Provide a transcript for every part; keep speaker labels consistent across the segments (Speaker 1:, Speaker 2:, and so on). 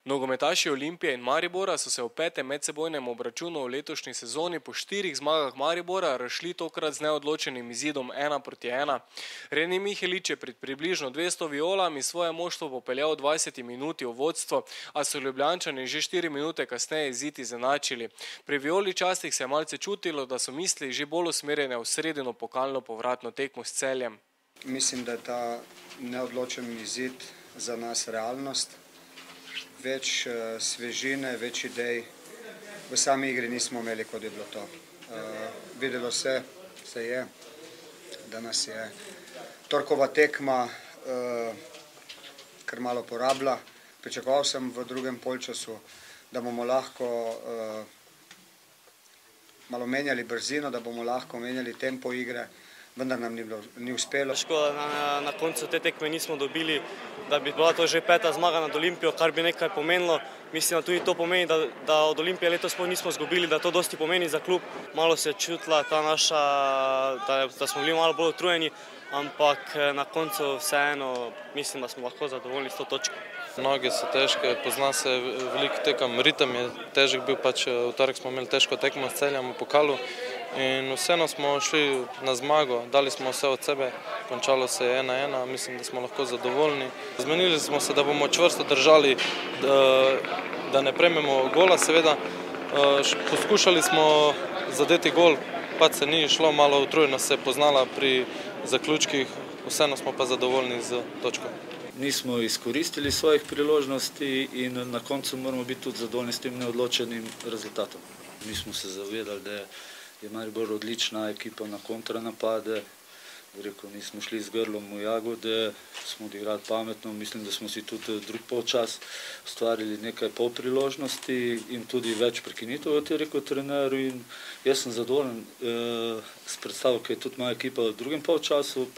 Speaker 1: Nogometaši Olimpije in Maribora so se v petem medsebojnem obračunu v letošnji sezoni po 4 zmagah Maribora razšli tokrat z neodločenim izidom 1:1. Reni Mihelič je pred približno 200 violami svoje moštvo popeljal v 20 minuti v vodstvo, a so Ljubljančani že 4 minute kasneje izid izenačili. Pri vijoličastih se je malce čutilo, da so misli že bolj usmerjene v sredino pokalno povratno tekmo s Celjem.
Speaker 2: Mislim, da je ta neodločen izid za nas realnost. Več svežine, več idej v sami igri nismo imeli, kot je bilo to. Videlo se je, da nas je torkova tekma kar malo porabila. Pričakoval sem v drugem polčasu, da bomo lahko malo menjali brzino, da bomo lahko menjali tempo igre, vendar nam ni uspelo.
Speaker 3: Škoda, da na koncu te tekme nismo dobili, da bi bila to že 5. zmaga nad Olimpijo, kar bi nekaj pomenilo. Mislim, da tudi to pomeni, da od Olimpije letos sploh nismo izgubili, da to dosti pomeni za klub. Malo se je čutila ta naša, da smo bili malo bolj utrujeni, ampak na koncu vseeno mislim, da smo lahko zadovoljni s to točko.
Speaker 4: Noge so težke, pozna se veliko tekem, ritem je težek bil, pač v torek smo imeli težko tekmo s Celjem v pokalu in vseeno smo šli na zmago, dali smo vse od sebe, končalo se je 1:1, mislim, da smo lahko zadovoljni. Zmenili smo se, da bomo čvrsto držali, da ne prejmemo gola, seveda. Poskušali smo zadeti gol, pa se ni šlo, malo utrujenost se je poznala pri zaključkih, vseeno smo pa zadovoljni z točko.
Speaker 5: Nismo izkoristili svojih priložnosti in na koncu moramo biti tudi zadovoljni s tem neodločenim rezultatom. Mi smo se zavedali, da je Maribor odlična ekipa na kontranapade. Nismo šli z grlom v jagode, smo odigrali pametno, mislim, da smo si tudi drug polčas ustvarili nekaj polpriložnosti in tudi več prekinitev, kot je rekel trener. In jaz sem zadovoljen s predstavo, ki je tudi moja ekipa v drugem polčasu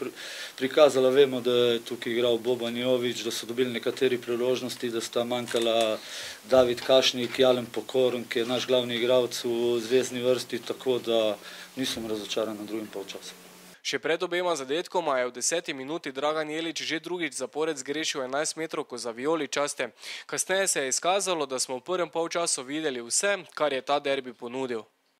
Speaker 5: prikazala. Vemo, da je tukaj igral Boban Jović, da so dobili nekateri priložnosti, da sta manjkala David Kašnik, Jalen Pokorn, ki je naš glavni igralec v zvezni vrsti, tako da nisem razočaran na drugem polčasu.
Speaker 1: Še pred obema zadetkoma je v 10. minuti Dragan Jelić že drugič zapored zgrešil 11 metrovko za vijoličaste. Kasneje se je izkazalo, da smo v prvem polčasu videli vse, kar je ta derbi ponudil.